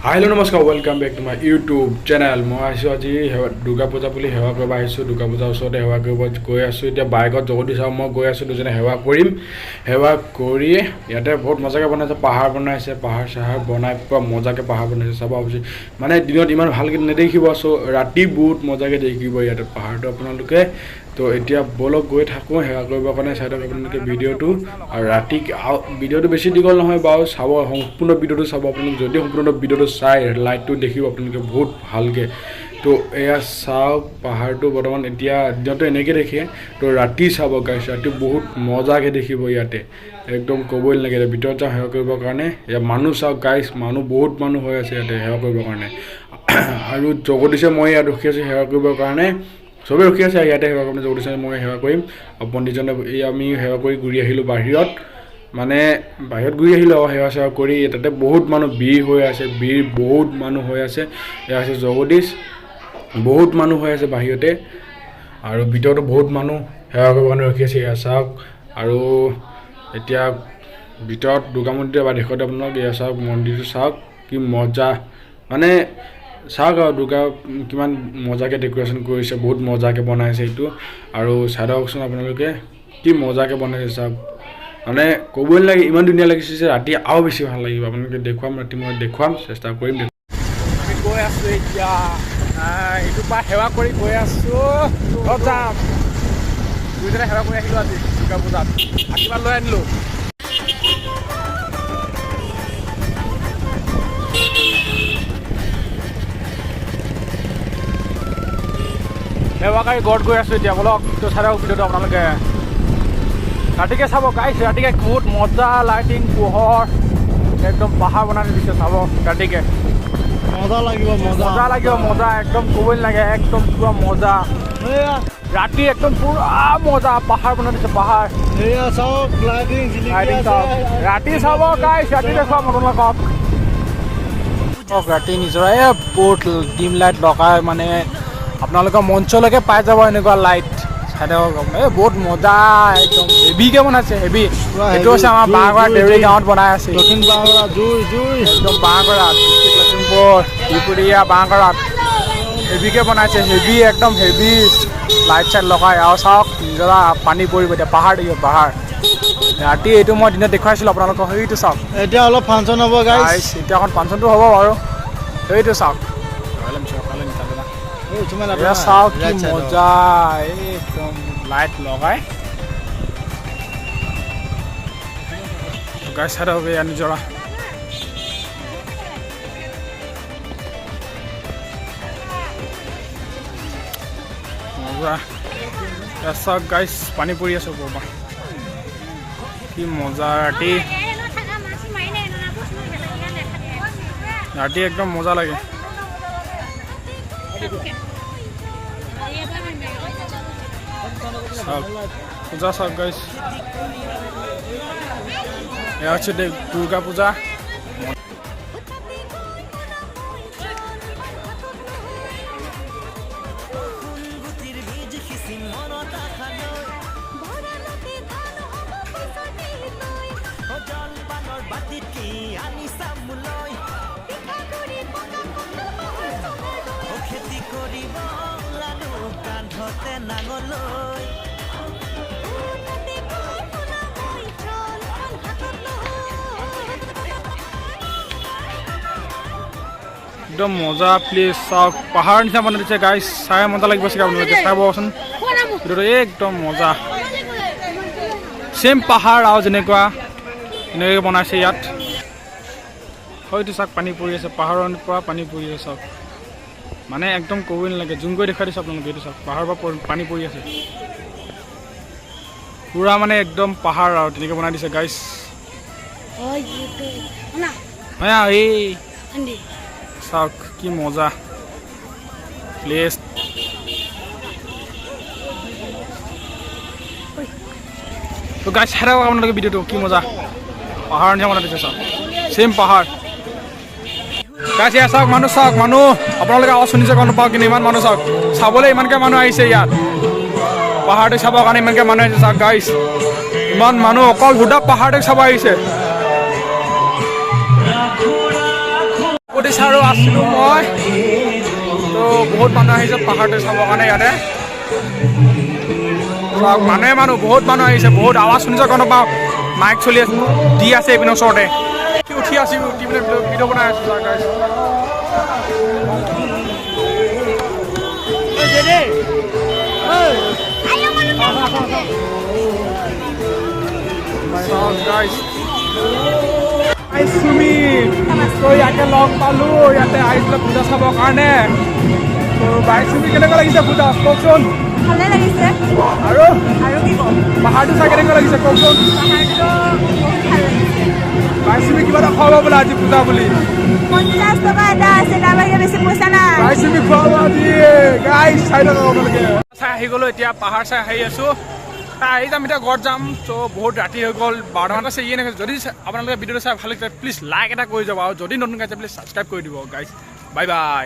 hello नमस्कार welcome back to my YouTube channel मैं आज दुर्गा पूजा बुली सेवा करब दुर्गा पूजार ओसरते सेवा करब गई आसो बाइकत जगदीश और मैं गई आसो दुजने सेवा करिम सेवा करी इते बहुत मजाके बनाइছে पहाड़ बनाइছে पहाड़ साहाड़ बनाई पूरा मजाके पहाड़ बनाइছে सब भाई माने दिन इमान भालके नेदेखिब सो राति बहुत मजाके देखिब इते पहाड़ आपनालोके तो एतिया बोलक गई थाको सेवा करबार कारण चाइ थाक आपनालोके भिडिओটো और राति भिडिओটো बेছি दीघल নহয় बारु चाब सम्पूर्ण भिडिओটো चाब आपनालोक जदि सम्पूर्ण भिडिओটো चाइ लाइटটো देखिब आपनालोके बहुत भालके तो एया चाওক पहाड़টো बर्तमान एतिया दिनतो এনেকে देखिए तो राति चाब गाइस राति बहुत मजाके देखिब इते एकदम कबई नालागे भितर जा सेवा करबार कारण या मानुह चाওক गाइस मानुह बहुत मानुह হৈ আছে इते सेवा करबार कारण और जगदीशे मैं इयात रखि आछो सेवा करबार कारण सबे रखी আছে ইয়াতে সেৱা কৰিম জগদীশে মই সেৱা কৰিম পণ্ডিতজনে আমি সেৱা কৰি ঘূৰি আহিলোঁ বাহিৰত মানে বাহিৰত ঘূৰি আহিলোঁ সেৱা সেৱা কৰি তাতে বহুত মানুহ ভিৰ হৈ আছে ভিৰ বহুত মানুহ হৈ আছে এয়া আছে জগদীশ বহুত মানুহ হৈ আছে বাহিৰতে আৰু ভিতৰতো বহুত মানুহ সেৱা কৰিবৰ কাৰণে ৰখি আছে এয়া চাওক আৰু এতিয়া ভিতৰত দুৰ্গা মন্দিৰ বা দেখুৱাতে আপোনালোক এয়া চাওক মন্দিৰটো চাওক কি মজা মানে চাওক দুৰ্গা কিমান মজাকে ডেকোৰেশ্যন কৰিছে বহুত মজাকে বনাইছে এইটো আৰু চাওকচোন আপোনালোকে কি মজাকে বনাইছে চাওক মানে ক'বই নালাগে ইমান ধুনীয়া লাগিছে যে ৰাতি আৰু বেছি ভাল লাগিব আপোনালোকে দেখুৱাম ৰাতি মই দেখুৱাম চেষ্টা কৰিম গৈ আছো এতিয়া এইটো পা সেৱা কৰি গৈ আছো যাম দুইজনে সেৱা কৰি আহিলোঁ আজি দুৰ্গা পূজাত আশীৰ্বাদ লৈ আনিলোঁ সেৱাকাৰী ঘৰত গৈ আছোঁ এতিয়া বলক তো চাই ভিডিঅ'টো আপোনালোকে ৰাতিকে চাব গাইছ ৰাতিকে বহুত মজা লাইটিং পোহৰ একদম পাহাৰ বনাই দিছে চাব ৰাতিকে মজা লাগিব মজা একদম ক'বই নালাগে একদম পুৰা মজা ৰাতি একদম পুৰা মজা পাহাৰ বনাই দিছে পাহাৰ ৰাতি চাব গাইছ ৰাতি দেখুৱাম আপোনালোকক ৰাতি নিজৰ বহুত ডিম লাইট লগাই মানে আপোনালোকৰ মঞ্চলৈকে পাই যাব এনেকুৱা লাইট চাই বহুত মজা একদম হেভিকে বনাইছে হেভি এইটো হৈছে আমাৰ বাঁহগৰা দেউৰী গাঁৱত বনাই আছে একদম বাঁহগৰা ডিষ্ট্ৰিক্ট লখিমপুৰ ত্ৰিপুৰীয়া বাঁহগৰাত হেভিকে বনাইছে হেভি একদম হেভি লাইট চাইট লগাই আৰু চাওক নিজৰা পানী পৰিব এতিয়া পাহাৰ দেখিব পাহাৰ ৰাতি এইটো মই দিনত দেখুৱাইছিলোঁ আপোনালোকক সেইটো চাওক এতিয়া অলপ ফাংচন হ'ব গাইছ এতিয়া এখন ফাংচনটো হ'ব বাৰু সেইটো চাওক চাওক কি মজা একদম লাইট লগাই গাছ ছাড়া হবে নিজৰা মজা চাওক গাইছ পানী পৰি আছে ওপৰৰ পৰা কি মজা ৰাতি ৰাতি একদম মজা লাগে পূজা চাওক গাইছ এয়া হচ্ছে দুৰ্গা পূজা একদম মজা প্লেচ চাওক পাহাৰৰ নিচিনা বনাই দিছে গাইছ চাই মজা লাগিব চাগে আপোনালোকে চাবচোন ভিডিঅ'টো একদম মজা চেম পাহাৰ আৰু যেনেকুৱা এনেকৈ বনাইছে ইয়াত হয়তো চাওক পানী পৰি আছে পাহাৰৰ পৰা পানী পৰি আছে চাওক মানে একদম ক'বই নালাগে জুম কৰি দেখাই দিছে আপোনালোকে এইটো চাওক পাহাৰৰ পৰা পানী পৰি আছে পুৰা মানে একদম পাহাৰ আৰু তেনেকৈ বনাই দিছে গাইছ এই চাওক কি মজা প্লেচ তো গাইছ চাই থাকক আপোনালোকে ভিডিঅ'টো কি মজা পাহাৰৰ নিচিনা বনাই দিছে চাওক চেম পাহাৰ গাইছ ইয়াত চাওক মানুহ আপোনালোকে আৱাজ শুনিছে গম নাপাওঁ কিন্তু ইমান মানুহ চাওক চাবলৈ ইমানকৈ মানুহ আহিছে ইয়াত পাহাৰটো চাবৰ কাৰণে ইমানকৈ মানুহ আহিছে চাওক গাইছ ইমান মানুহ অকল সুধা পাহাৰটো চাব আহিছে উঠিছে আৰু আছিলোঁ মই তো বহুত মানুহ আহিছে পাহাৰটো চাবৰ কাৰণে ইয়াতে মানুহ বহুত মানুহ আহিছে বহুত আৱাজ শুনিছে গম নাপাওঁ মাইক চলি আছে দি আছে এইপিনৰ ওচৰতে উঠি আছোঁ উঠি পিনে ভিডিঅ' বনাই আছোঁ ইয়াতে লগ পালোঁ ইয়াতে আহিছিলে পূজা চাবৰ কাৰণে বাই চুমি কেনেকুৱা লাগিছে পূজা কওকচোন ভালে লাগিছে আৰু কি ক'ম পাহাৰটো চাই কেনেকুৱা লাগিছে কওকচোন পাহাৰটো বহুত ভাল লাগিছে বাই চুমি কিবা এটা খুৱাব বোলে আজি পূজা বুলি 50 টকা এটা আছে তাৰ বাহিৰে বেছি পইচা নাই বাই চুমি খুৱাব আজি গাইছ চাই থাকক আপোনালোকে চাই আহি গ'লোঁ এতিয়া পাহাৰ চাই আহি আছোঁ আহি যাম এতিয়া ঘৰত যাম ত' বহুত ৰাতি হৈ গ'ল 12টা আছে ইয়ে নাথাকে যদি আপোনালোকে ভিডিঅ'টো চাই ভাল লাগিছে প্লিজ লাইক এটা কৰি যাব আৰু যদি নতুন গাইছে প্লিজ ছাবস্ক্ৰাইব কৰি দিব গাইছ বাই বাই